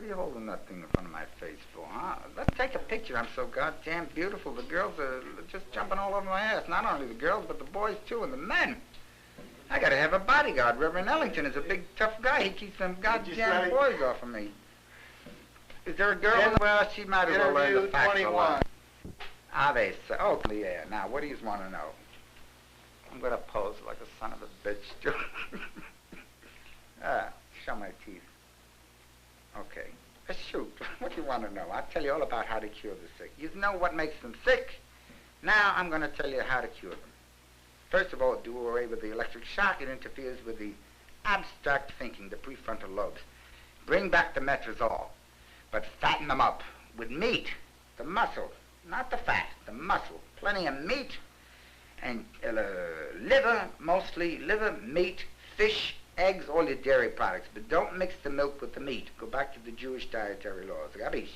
What are you holding that thing in front of my face for, huh? Let's take a picture. I'm so goddamn beautiful. The girls are just jumping all over my ass. Not only the girls, but the boys, too, and the men. I gotta have a bodyguard. Reverend Ellington is a big, tough guy. He keeps them goddamn boys off of me. Is there a girl in the... Well, she might as well learn the facts a lot. Ah, they say... Oh, yeah. Now, what do you want to know? I'm gonna pose like a son of a bitch, too. Show my teeth. Okay. Shoot. What do you want to know? I'll tell you all about how to cure the sick. You know what makes them sick? Now I'm going to tell you how to cure them. First of all, do away with the electric shock. It interferes with the abstract thinking, the prefrontal lobes. Bring back the metrazole, but fatten them up with meat, the muscle, not the fat, the muscle. Plenty of meat and liver, mostly liver, meat, fish, eggs, all your dairy products, but don't mix the milk with the meat. Go back to the Jewish dietary laws. Gabish.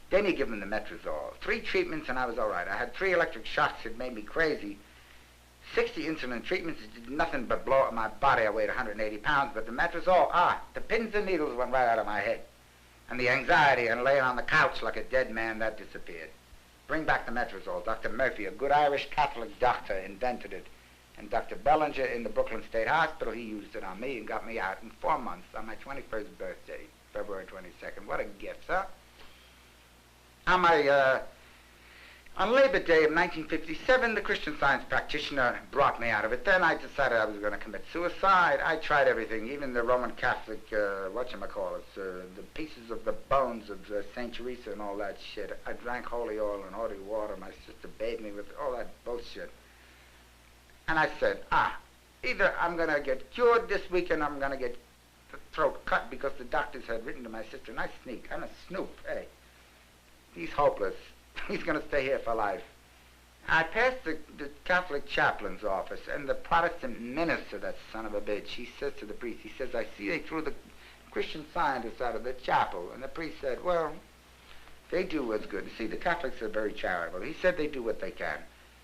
Then you give them the metrazole. 3 treatments and I was all right. I had 3 electric shocks that made me crazy. 60 insulin treatments did nothing but blow up my body. I weighed 180 pounds, but the metrazole, the pins and needles went right out of my head. And the anxiety and laying on the couch like a dead man, that disappeared. Bring back the metrazole. Dr. Murphy, a good Irish Catholic doctor, invented it. And Dr. Bellinger in the Brooklyn State Hospital, he used it on me and got me out in 4 months on my 21st birthday, February 22nd. What a gift, huh? On Labor Day of 1957, the Christian Science practitioner brought me out of it. Then I decided I was going to commit suicide. I tried everything, even the Roman Catholic, the pieces of the bones of St. Teresa and all that shit. I drank holy oil and holy water. My sister bathed me with all that bullshit. And I said, either I'm going to get cured this weekend or I'm going to get the throat cut, because the doctors had written to my sister, and I sneak. I'm a snoop. Hey, he's hopeless. He's going to stay here for life. I passed the Catholic chaplain's office, and the Protestant minister, that son of a bitch, he says to the priest, he says, I see they threw the Christian Scientists out of the chapel. And the priest said, well, they do what's good. You see, the Catholics are very charitable. He said they do what they can,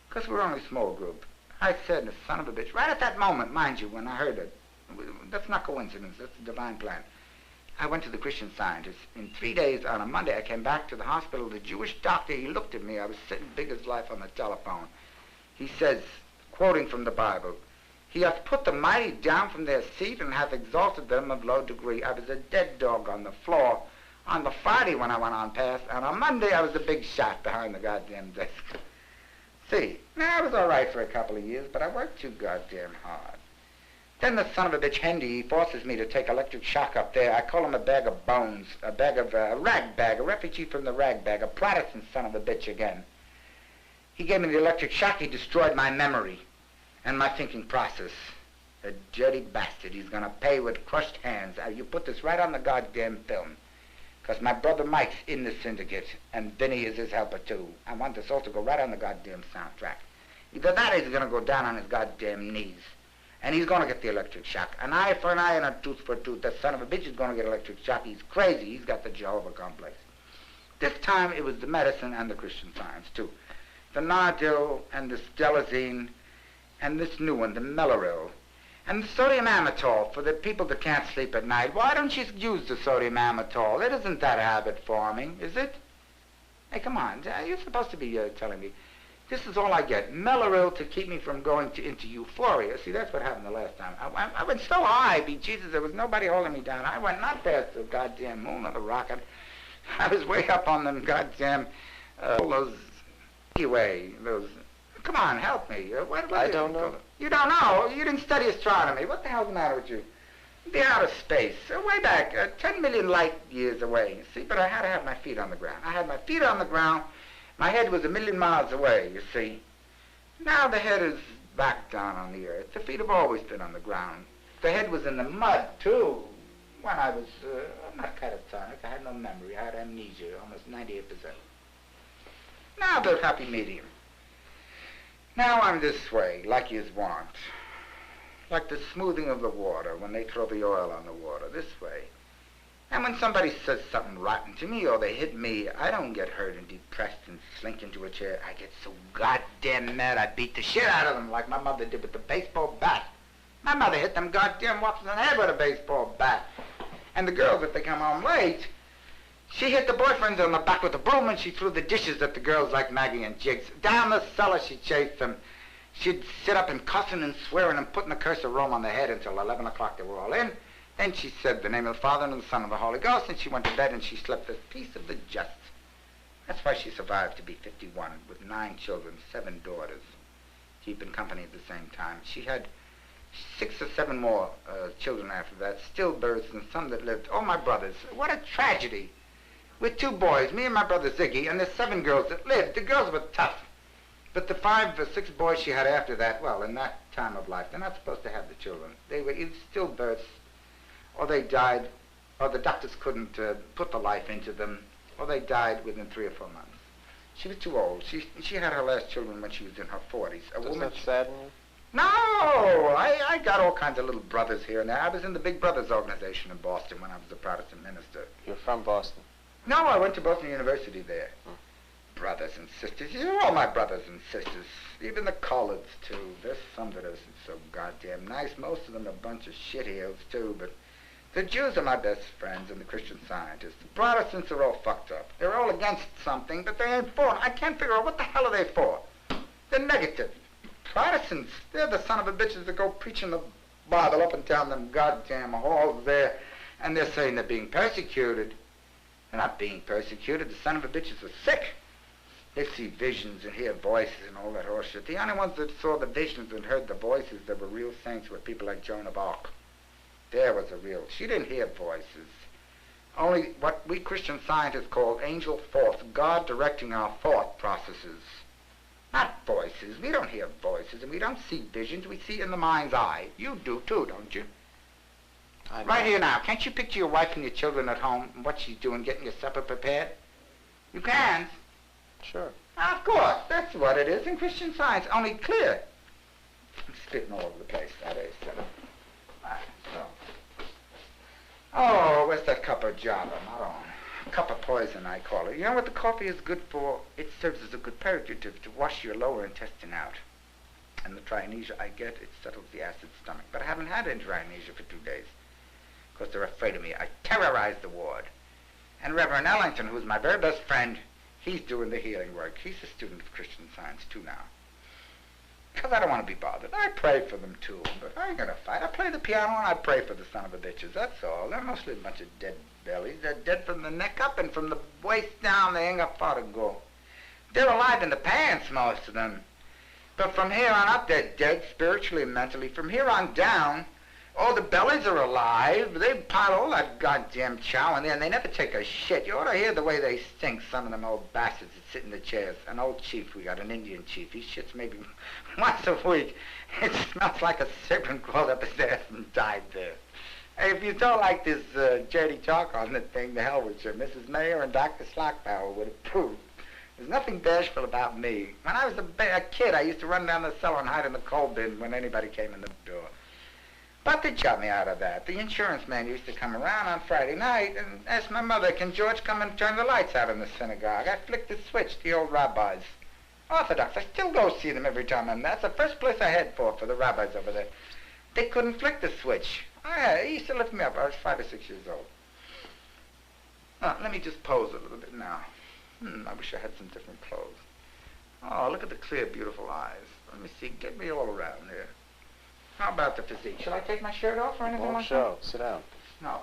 because we're only a small group. I said, the son of a bitch, right at that moment, mind you, when I heard it, that's not coincidence, that's a divine plan. I went to the Christian Scientists. In 3 days, on a Monday, I came back to the hospital. The Jewish doctor, he looked at me. I was sitting big as life on the telephone. He says, quoting from the Bible, he hath put the mighty down from their seat and hath exalted them of low degree. I was a dead dog on the floor on the Friday when I went on past, and on Monday I was a big shot behind the goddamn desk. See, now I was all right for a couple of years, but I worked too goddamn hard. Then the son of a bitch, Hendy, he forces me to take electric shock up there. I call him a bag of bones, a rag bag, a refugee from the rag bag, a Protestant son of a bitch again. He gave me the electric shock. He destroyed my memory and my thinking process. A dirty bastard. He's going to pay with crushed hands. You put this right on the goddamn film, because my brother Mike's in the syndicate, and Vinny is his helper too. I want this all to go right on the goddamn soundtrack. Either that or he's going to go down on his goddamn knees. And he's going to get the electric shock. An eye for an eye and a tooth for a tooth. That son of a bitch is going to get electric shock. He's crazy. He's got the Jehovah complex. This time it was the medicine and the Christian Science too. The Nardil and the Stelazine and this new one, the Meloril. And the sodium amytal for the people that can't sleep at night. Why don't you use the sodium amytal? It isn't that habit forming, is it? Hey, come on. You're supposed to be telling me. This is all I get. Meloril to keep me from going into euphoria. See, that's what happened the last time. I went so high, Jesus, there was nobody holding me down. I went not past the goddamn moon or the rocket. I was way up on them goddamn, those, anyway, those, come on, help me. I don't know. You don't know? You didn't study astronomy. What the hell's the matter with you? The outer space, way back, 10 million light years away. See, but I had to have my feet on the ground. I had my feet on the ground. My head was 1,000,000 miles away, you see. Now the head is back down on the earth. The feet have always been on the ground. The head was in the mud, too, when I was not catatonic. I had no memory. I had amnesia, almost 98%. Now the happy medium. Now I'm this way, like you want. Like the smoothing of the water when they throw the oil on the water, this way. And when somebody says something rotten to me or they hit me, I don't get hurt and depressed and slink into a chair. I get so goddamn mad I beat the shit out of them like my mother did with the baseball bat. My mother hit them goddamn waffles in the head with a baseball bat. And the girls, if they come home late, she hit the boyfriends on the back with a broom and she threw the dishes at the girls like Maggie and Jiggs. Down the cellar she chased them. She'd sit up and cussing and swearing and putting the curse of Rome on their head until 11 o'clock they were all in. Then she said the name of the Father and of the Son and of the Holy Ghost, and she went to bed and she slept the peace of the just. That's why she survived to be 51 with 9 children, 7 daughters, keeping company at the same time. She had 6 or 7 more children after that, stillbirths and some that lived. Oh, my brothers, what a tragedy. With 2 boys, me and my brother Ziggy, and there's 7 girls that lived. The girls were tough. But the 5 or 6 boys she had after that, well, in that time of life, they're not supposed to have the children. They were either stillbirths, or they died, or the doctors couldn't put the life into them, or they died within 3 or 4 months. She was too old. She had her last children when she was in her 40s. Does that sadden you? No! I got all kinds of little brothers here and there. I was in the Big Brothers organization in Boston when I was a Protestant minister. You're from Boston? No, I went to Boston University there. Brothers and sisters. You're all my brothers and sisters. Even the Collards, too. There's some that isn't so goddamn nice. Most of them are a bunch of shitheels, too, but the Jews are my best friends and the Christian Scientists. The Protestants are all fucked up. They're all against something, but they ain't for it. I can't figure out what the hell are they for. They're negative. Protestants, they're the son of a bitches that go preaching the Bible up and down them goddamn halls there, and they're saying they're being persecuted. They're not being persecuted. The son of a bitches are sick. They see visions and hear voices and all that horse shit. The only ones that saw the visions and heard the voices that were real saints were people like Joan of Arc. There was a real... She didn't hear voices. Only what we Christian Scientists call angel thoughts, God directing our thought processes. Not voices. We don't hear voices and we don't see visions. We see in the mind's eye. You do too, don't you? I know. Right here now. Can't you picture your wife and your children at home and what she's doing, getting your supper prepared? You can. Sure. Of course. That's what it is in Christian Science. Only clear. I'm spitting all over the place. That is. Oh, where's that cup of java? Not on. Cup of poison, I call it. You know what the coffee is good for? It serves as a good purgative to wash your lower intestine out. And the trianesia I get, it settles the acid stomach. But I haven't had any trianesia for 2 days. Because they're afraid of me. I terrorize the ward. And Reverend Ellington, who's my very best friend, he's doing the healing work. He's a student of Christian Science, too, now. Because I don't want to be bothered. I pray for them, too, but I ain't going to fight. I play the piano and I pray for the son of a bitches, that's all. They're mostly a bunch of dead bellies. They're dead from the neck up and from the waist down. They ain't got far to go. They're alive in the pants, most of them. But from here on up, they're dead spiritually and mentally. From here on down, oh, the bellies are alive. They pile all that goddamn chow in there, and they never take a shit. You ought to hear the way they stink, some of them old bastards that sit in the chairs. An old chief, we got an Indian chief. He shits maybe once a week. It smells like a serpent crawled up his ass and died there. Hey, if you don't like this dirty talk on the thing, the hell with you. Mrs. Mayer and Dr. Slockbauer would approve. There's nothing bashful about me. When I was a kid, I used to run down the cellar and hide in the coal bin when anybody came in the door. But they shot me out of that. The insurance man used to come around on Friday night and ask my mother, can George come and turn the lights out in the synagogue? I flicked the switch, the old rabbis. Orthodox, I still go see them every time I'm there. That's the first place I head for the rabbis over there. They couldn't flick the switch. He used to lift me up. I was 5 or 6 years old. Oh, let me just pose a little bit now. I wish I had some different clothes. Oh, look at the clear, beautiful eyes. Let me see. Get me all around here. How about the physique? Shall I take my shirt off or anything like that? Won't show. Sit down. No.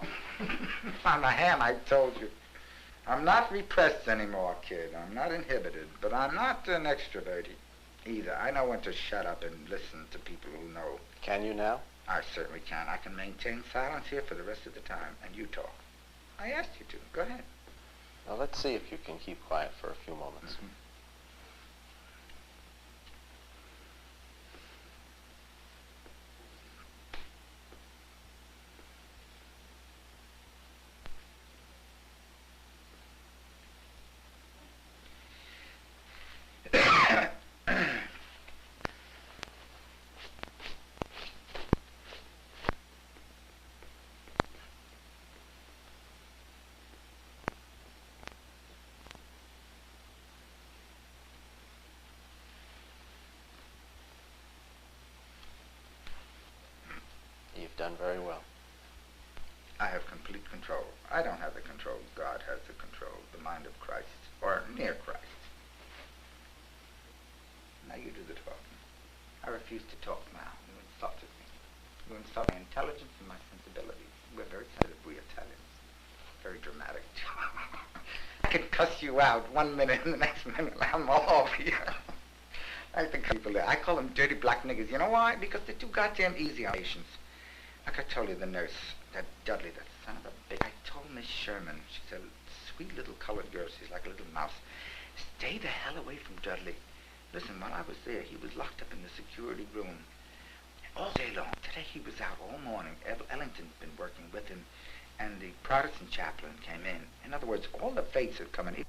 On the hand, I told you. I'm not repressed anymore, kid. I'm not inhibited. But I'm not an extrovert either. I know when to shut up and listen to people who know. Can you now? I certainly can. I can maintain silence here for the rest of the time, and you talk. I asked you to. Go ahead. Well, let's see if you can keep quiet for a few moments. Mm-hmm. refuse to talk now. You insulted me. You insult my intelligence and my sensibilities. We're very sensitive, we Italians. Very dramatic. I can cuss you out 1 minute and the next minute I'm all over you. I think people, I call them dirty black niggas. You know why? Because they're too goddamn easy on patients. Like I told you, the nurse, that Dudley, that son of a bitch. I told Miss Sherman, she's a sweet little colored girl, she's like a little mouse. Stay the hell away from Dudley. Listen, while I was there, he was locked up in the security room all day long. Today he was out all morning. Ellington's been working with him, and the Protestant chaplain came in. In other words, all the faiths have come in.